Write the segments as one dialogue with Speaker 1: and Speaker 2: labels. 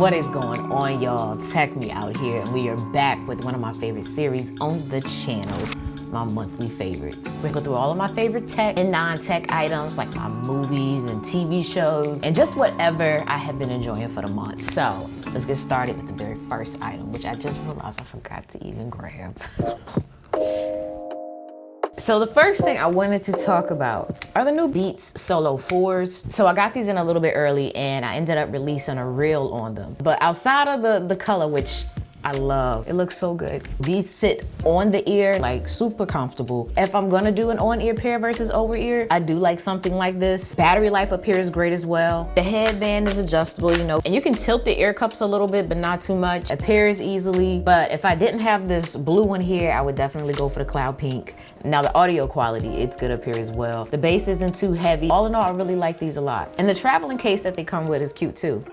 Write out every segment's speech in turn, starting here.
Speaker 1: What is going on, y'all? Tech Me out here, and we are back with one of my favorite series on the channel, my monthly favorites. We go through all of my favorite tech and non-tech items like my movies and TV shows and just whatever I have been enjoying for the month. So let's get started with the very first item, which I just realized I forgot to even grab. So the first thing I wanted to talk about are the new Beats Solo 4s. So I got these in a little bit early and I ended up releasing a reel on them. But outside of the color, which I love, it looks so good. These sit on the ear, like super comfortable. If I'm gonna do an on-ear pair versus over-ear, I do like something like this. Battery life up here is great as well. The headband is adjustable, you know, and you can tilt the ear cups a little bit, but not too much. It pairs easily, but if I didn't have this blue one here, I would definitely go for the cloud pink. Now the audio quality, it's good up here as well. The bass isn't too heavy. All in all, I really like these a lot. And the traveling case that they come with is cute too.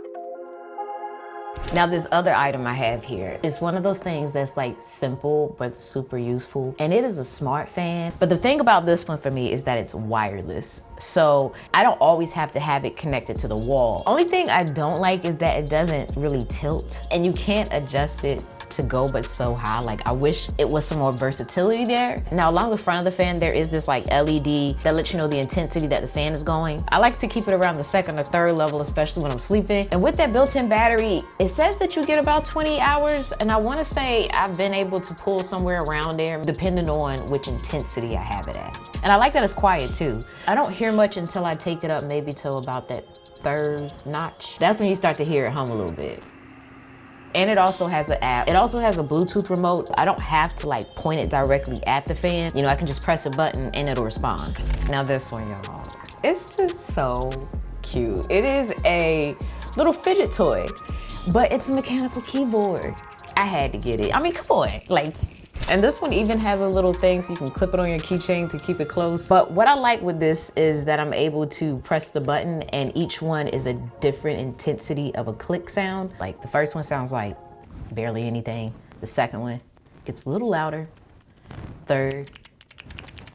Speaker 1: Now this other item I have here is one of those things that's like simple but super useful, and it is a smart fan. But the thing about this one for me is that it's wireless, so I don't always have to have it connected to the wall. Only thing I don't like is that it doesn't really tilt, and you can't adjust it to go but so high. Like, I wish it was some more versatility there. Now along the front of the fan, there is this like LED that lets you know the intensity that the fan is going. I like to keep it around the second or third level, especially when I'm sleeping. And with that built-in battery, it says that you get about 20 hours. And I wanna say I've been able to pull somewhere around there, depending on which intensity I have it at. And I like that it's quiet too. I don't hear much until I take it up maybe till about that third notch. That's when you start to hear it hum a little bit. And it also has an app. It also has a Bluetooth remote. I don't have to like point it directly at the fan. You know, I can just press a button and it'll respond. Now this one, y'all, it's just so cute. It is a little fidget toy, but it's a mechanical keyboard. I had to get it. I mean, come on, like, and this one even has a little thing so you can clip it on your keychain to keep it close. But what I like with this is that I'm able to press the button and each one is a different intensity of a click sound. Like the first one sounds like barely anything. The second one gets a little louder. Third,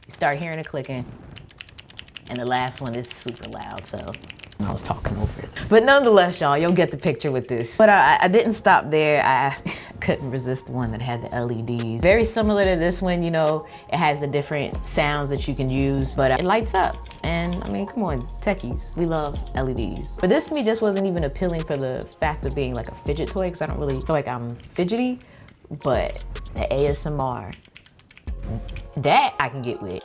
Speaker 1: you start hearing it clicking. And the last one is super loud, so I was talking over it. But nonetheless, y'all, you'll get the picture with this. But I didn't stop there. I couldn't resist the one that had the LEDs. Very similar to this one, you know, it has the different sounds that you can use, but it lights up. And I mean, come on, techies, we love LEDs. But this to me just wasn't even appealing for the fact of being like a fidget toy, because I don't really feel like I'm fidgety, but the ASMR, that I can get with.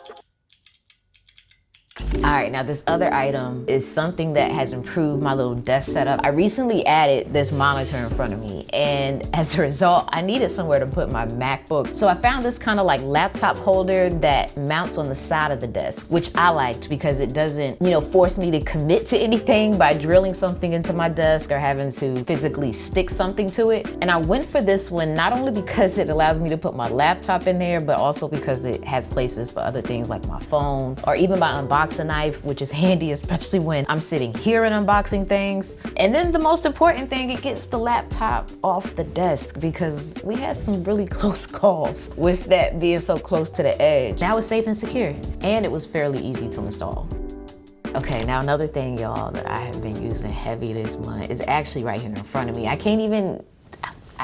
Speaker 1: All right, now this other item is something that has improved my little desk setup. I recently added this monitor in front of me, and as a result, I needed somewhere to put my MacBook. So I found this kind of like laptop holder that mounts on the side of the desk, which I liked because it doesn't, you know, force me to commit to anything by drilling something into my desk or having to physically stick something to it. And I went for this one not only because it allows me to put my laptop in there, but also because it has places for other things like my phone or even my unboxing knife, which is handy, especially when I'm sitting here and unboxing things. And then the most important thing, it gets the laptop off the desk because we had some really close calls with that being so close to the edge. Now it's safe and secure, and it was fairly easy to install. Okay, now another thing, y'all, that I have been using heavy this month is actually right here in front of me. I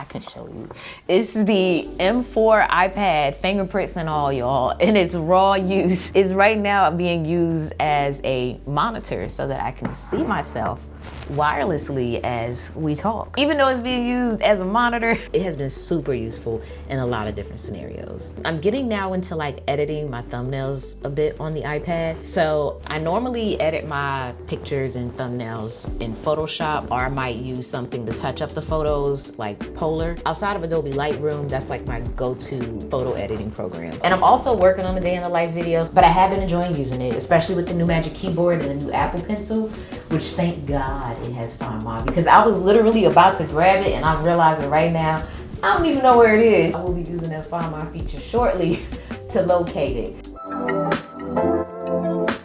Speaker 1: can show you. It's the M4 iPad, fingerprints and all, y'all, and it's raw use. It's right now being used as a monitor so that I can see myself wirelessly as we talk. Even though it's being used as a monitor, it has been super useful in a lot of different scenarios. I'm getting now into like editing my thumbnails a bit on the iPad. So I normally edit my pictures and thumbnails in Photoshop, or I might use something to touch up the photos like Polar. Outside of Adobe Lightroom, that's like my go-to photo editing program. And I'm also working on the day in the life videos, but I have been enjoying using it, especially with the new Magic Keyboard and the new Apple Pencil, which thank God it has Find My, because I was literally about to grab it and I'm realizing right now, I don't even know where it is. I will be using that Find My feature shortly to locate it.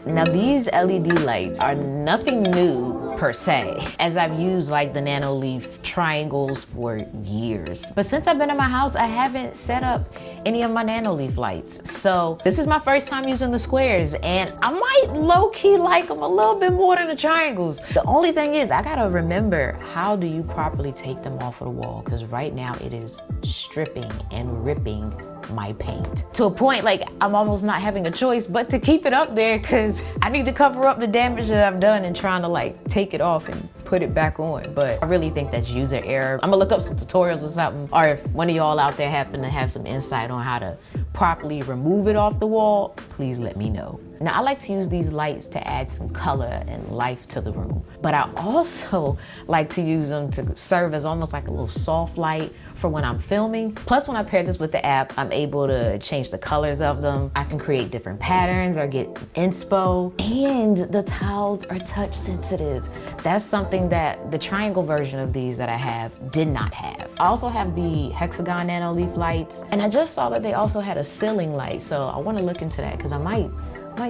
Speaker 1: Now these LED lights are nothing new per se, as I've used like the nano leaf triangles for years. But since I've been in my house, I haven't set up any of my nano leaf lights. So this is my first time using the squares, and I might low-key like them a little bit more than the triangles. The only thing is, I gotta remember, how do you properly take them off of the wall? Because right now it is stripping and ripping my paint to a point like I'm almost not having a choice but to keep it up there, because I need to cover up the damage that I've done in trying to like take it off and put it back on. But I really think that's user error. I'm gonna look up some tutorials or something, or if one of y'all out there happen to have some insight on how to properly remove it off the wall, please let me know. Now, I like to use these lights to add some color and life to the room, but I also like to use them to serve as almost like a little soft light for when I'm filming. Plus, when I pair this with the app, I'm able to change the colors of them. I can create different patterns or get inspo, and the tiles are touch sensitive. That's something that the triangle version of these that I have did not have. I also have the hexagon nano leaf lights, and I just saw that they also had a ceiling light, so I want to look into that because I might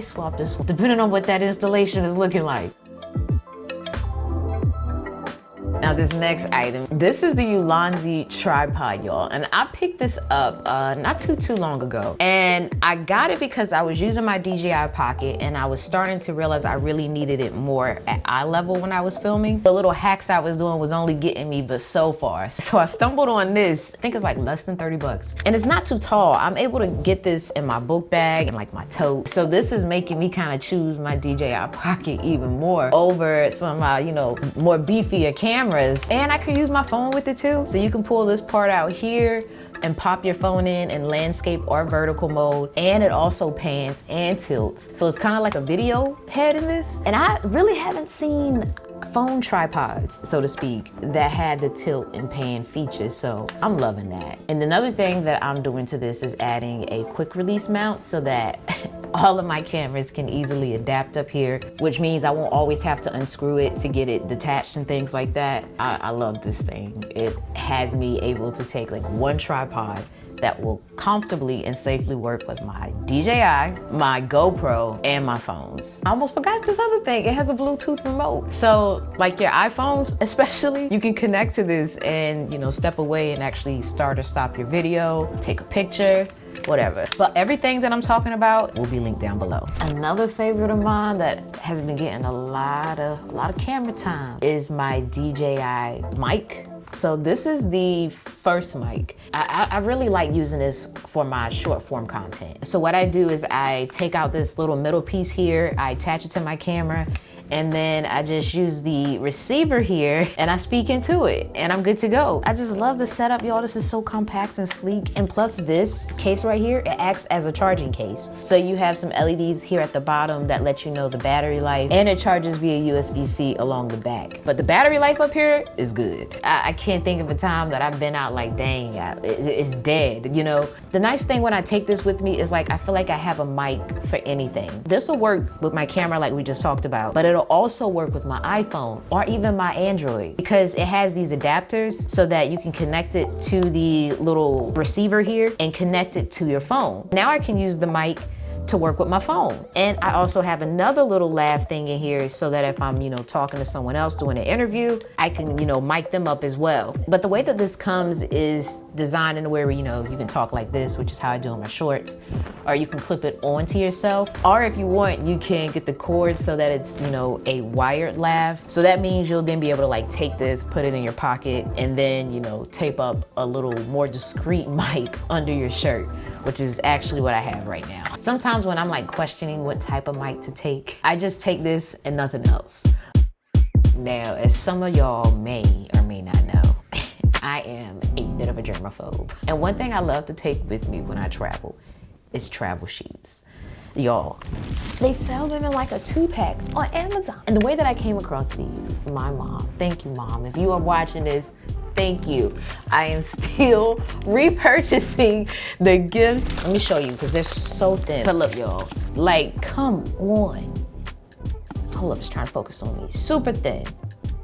Speaker 1: swap this one, depending on what that installation is looking like. Now this next item, this is the Ulanzi tripod, y'all. And I picked this up not too long ago. And I got it because I was using my DJI Pocket and I was starting to realize I really needed it more at eye level when I was filming. The little hacks I was doing was only getting me but so far. So I stumbled on this. I think it's like less than 30 bucks. And it's not too tall. I'm able to get this in my book bag and like my tote. So this is making me kind of choose my DJI Pocket even more over some of my, you know, more beefier cameras. And I can use my phone with it too. So you can pull this part out here and pop your phone in landscape or vertical mode. And it also pans and tilts. So it's kind of like a video head in this. And I really haven't seen phone tripods, so to speak, that had the tilt and pan features, so I'm loving that. And another thing that I'm doing to this is adding a quick release mount so that all of my cameras can easily adapt up here, which means I won't always have to unscrew it to get it detached and things like that. I love this thing. It has me able to take like one tripod that will comfortably and safely work with my DJI, my GoPro, and my phones. I almost forgot this other thing. It has a Bluetooth remote. So like your iPhones especially, you can connect to this and, you know, step away and actually start or stop your video, take a picture, whatever. But everything that I'm talking about will be linked down below. Another favorite of mine that has been getting a lot of camera time is my DJI mic. So this is the first mic. I really like using this for my short form content. So what I do is I take out this little middle piece here, I attach it to my camera, and then I just use the receiver here and I speak into it and I'm good to go. I just love the setup, y'all. This is so compact and sleek. And plus this case right here, it acts as a charging case. So you have some LEDs here at the bottom that let you know the battery life, and it charges via USB-C along the back. But the battery life up here is good. I can't think of a time that I've been out like, dang, it's dead, you know? The nice thing when I take this with me is like, I feel like I have a mic for anything. This will work with my camera like we just talked about, but it'll also work with my iPhone or even my Android because it has these adapters so that you can connect it to the little receiver here and connect it to your phone. Now I can use the mic to work with my phone. And I also have another little lav thing in here so that if I'm, you know, talking to someone else doing an interview, I can, you know, mic them up as well. But the way that this comes is designed in a way where, you know, you can talk like this, which is how I do in my shorts, or you can clip it onto yourself. Or if you want, you can get the cord so that it's, you know, a wired lav. So that means you'll then be able to like take this, put it in your pocket, and then, you know, tape up a little more discreet mic under your shirt, which is actually what I have right now. Sometimes when I'm like questioning what type of mic to take, I just take this and nothing else. Now, as some of y'all may or may not know, I am a bit of a germaphobe. And one thing I love to take with me when I travel is travel sheets. Y'all, they sell them in like a 2-pack on Amazon. And the way that I came across these, my mom, thank you, Mom. If you are watching this, thank you. I am still repurchasing the gift. Let me show you, because they're so thin. But look, y'all, like, come on. Hold up, it's trying to focus on me. Super thin.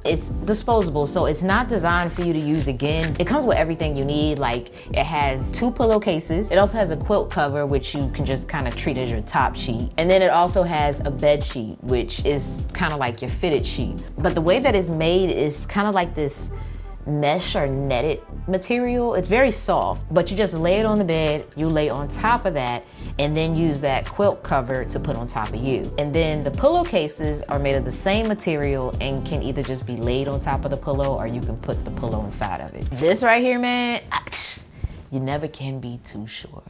Speaker 1: It's disposable, so it's not designed for you to use again. It comes with everything you need. Like, it has 2 pillowcases. It also has a quilt cover, which you can just kind of treat as your top sheet. And then it also has a bed sheet, which is kind of like your fitted sheet. But the way that it's made is kind of like this mesh or netted material. It's very soft, but you just lay it on the bed, you lay on top of that, and then use that quilt cover to put on top of you. And then the pillowcases are made of the same material and can either just be laid on top of the pillow or you can put the pillow inside of it. This right here, man, you never can be too sure.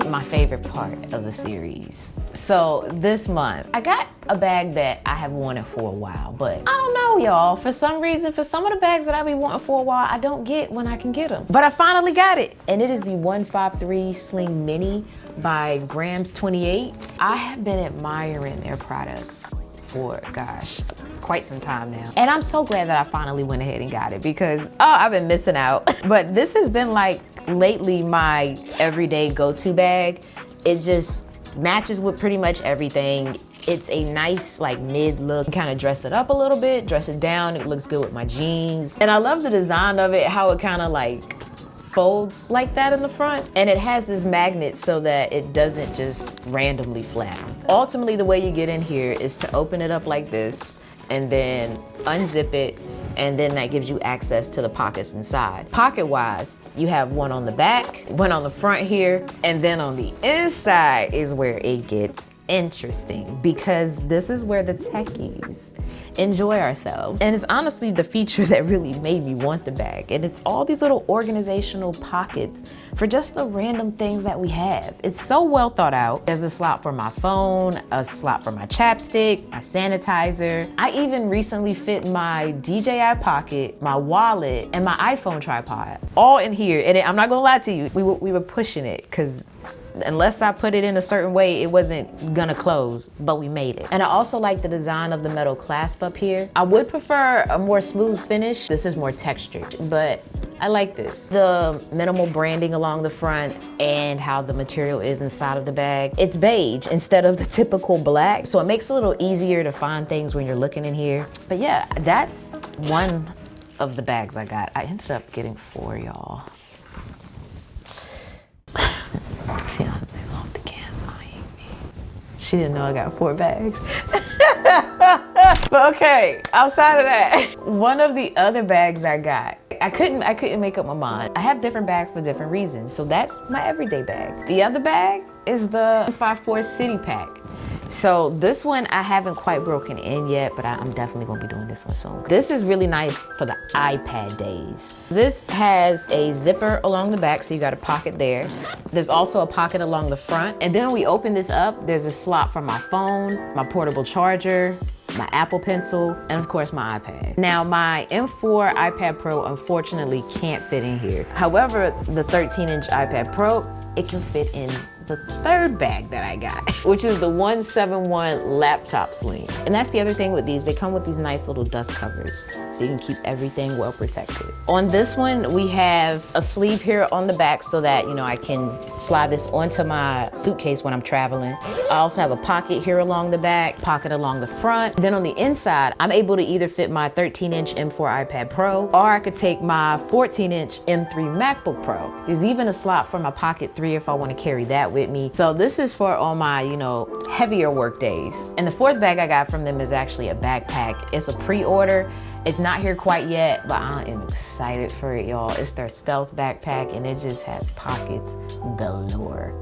Speaker 1: My favorite part of the series. So this month, I got a bag that I have wanted for a while, but I don't know, y'all. For some reason, for some of the bags that I've been wanting for a while, I don't get when I can get them. But I finally got it. And it is the 153 Sling Mini by Grams 28. I have been admiring their products for, gosh, quite some time now. And I'm so glad that I finally went ahead and got it because, I've been missing out. But this has been like lately my everyday go-to bag. It just matches with pretty much everything. It's a nice like mid look. Kind of dress it up a little bit, dress it down. It looks good with my jeans. And I love the design of it, how it kind of like folds like that in the front. And it has this magnet so that it doesn't just randomly flap. Ultimately, the way you get in here is to open it up like this and then unzip it, and then that gives you access to the pockets inside. Pocket-wise, you have one on the back, one on the front here, and then on the inside is where it gets interesting because this is where the techies enjoy ourselves. And it's honestly the feature that really made me want the bag. And it's all these little organizational pockets for just the random things that we have. It's so well thought out. There's a slot for my phone, a slot for my chapstick, my sanitizer. I even recently fit my DJI pocket, my wallet, and my iPhone tripod all in here. And I'm not gonna lie to you, we were pushing it because unless I put it in a certain way, it wasn't gonna close, but we made it. And I also like the design of the metal clasp up here. I would prefer a more smooth finish. This is more textured, but I like this. The minimal branding along the front and how the material is inside of the bag. It's beige instead of the typical black, so it makes it a little easier to find things when you're looking in here. But yeah, that's one of the bags I got. I ended up getting 4, y'all. Fiance's off the cam eyeing me. She didn't know I got 4 bags. But okay, outside of that, one of the other bags I got, I couldn't make up my mind. I have different bags for different reasons, so that's my everyday bag. The other bag is the 154 City Pack. So this one I haven't quite broken in yet, but I'm definitely gonna be doing this one soon. This is really nice for the iPad days. This has a zipper along the back, so you got a pocket there. There's also a pocket along the front. And then when we open this up, there's a slot for my phone, my portable charger, my Apple Pencil, and of course my iPad. Now my M4 iPad Pro unfortunately can't fit in here. However, the 13-inch iPad Pro, it can fit in the third bag that I got, which is the 171 laptop sling. And that's the other thing with these, they come with these nice little dust covers, so you can keep everything well protected. On this one, we have a sleeve here on the back so that, you know, I can slide this onto my suitcase when I'm traveling. I also have a pocket here along the back, pocket along the front. Then on the inside, I'm able to either fit my 13-inch M4 iPad Pro, or I could take my 14-inch M3 MacBook Pro. There's even a slot for my Pocket 3 if I want to carry that with me. So this is for all my, you know, heavier work days. And the fourth bag I got from them is actually a backpack. It's a pre-order. It's not here quite yet, but I am excited for it, y'all. It's their stealth backpack and it just has pockets galore.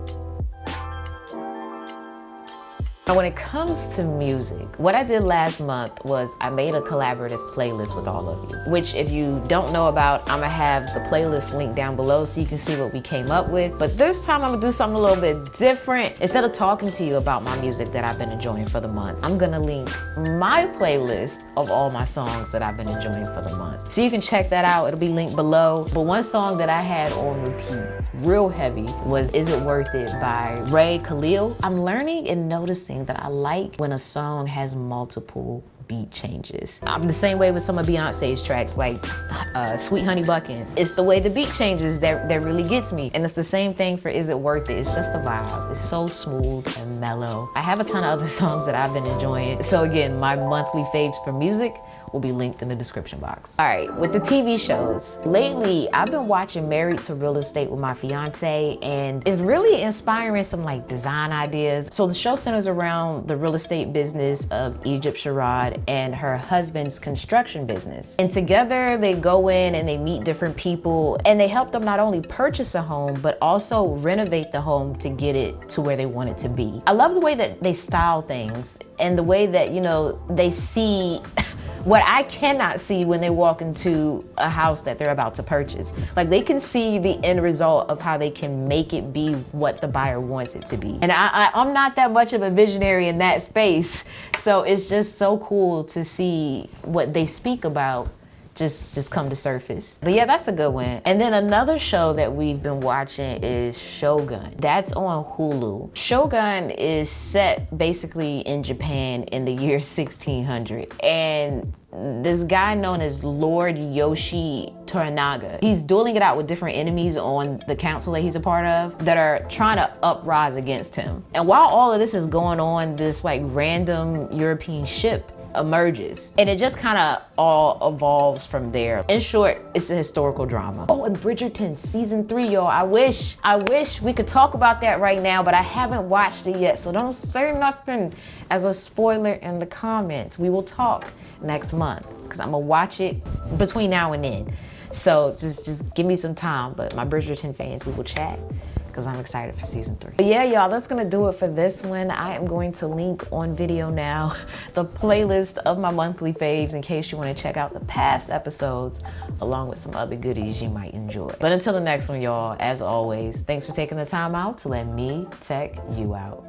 Speaker 1: Now, when it comes to music, what I did last month was I made a collaborative playlist with all of you, which if you don't know about, I'm gonna have the playlist linked down below so you can see what we came up with. But this time I'm gonna do something a little bit different. Instead of talking to you about my music that I've been enjoying for the month, I'm gonna link my playlist of all my songs that I've been enjoying for the month. So you can check that out, it'll be linked below. But one song that I had on repeat, real heavy, was Is It Worth It by Ray Khalil. I'm learning and noticing saying that I like when a song has multiple beat changes. I'm the same way with some of Beyonce's tracks, like Sweet Honey Buckin'. It's the way the beat changes that really gets me. And it's the same thing for Is It Worth It? It's just a vibe. It's so smooth and mellow. I have a ton of other songs that I've been enjoying. So again, my monthly faves for music will be linked in the description box. All right, with the TV shows. Lately, I've been watching Married to Real Estate with my fiance, and it's really inspiring some like design ideas. So the show centers around the real estate business of Egypt Sherrod and her husband's construction business. And together they go in and they meet different people, and they help them not only purchase a home, but also renovate the home to get it to where they want it to be. I love the way that they style things and the way that, you know, they see what I cannot see when they walk into a house that they're about to purchase. Like, they can see the end result of how they can make it be what the buyer wants it to be. And I'm not that much of a visionary in that space. So it's just so cool to see what they speak about just come to surface. But yeah, that's a good one. And then another show that we've been watching is Shogun. That's on Hulu. Shogun is set basically in Japan in the year 1600. And this guy known as Lord Yoshi Toranaga, he's dueling it out with different enemies on the council that he's a part of that are trying to uprise against him. And while all of this is going on, this like random European ship emerges, and it just kind of all evolves from there. In short, it's a historical drama. Oh, and Bridgerton season 3, y'all. I wish we could talk about that right now, but I haven't watched it yet, so don't say nothing as a spoiler in the comments. We will talk next month because I'm gonna watch it between now and then. So just give me some time, but my Bridgerton fans, we will chat, because I'm excited for season 3. But yeah, y'all, that's gonna do it for this one. I am going to link on video now the playlist of my monthly faves in case you wanna check out the past episodes along with some other goodies you might enjoy. But until the next one, y'all, as always, thanks for taking the time out to let me tech you out.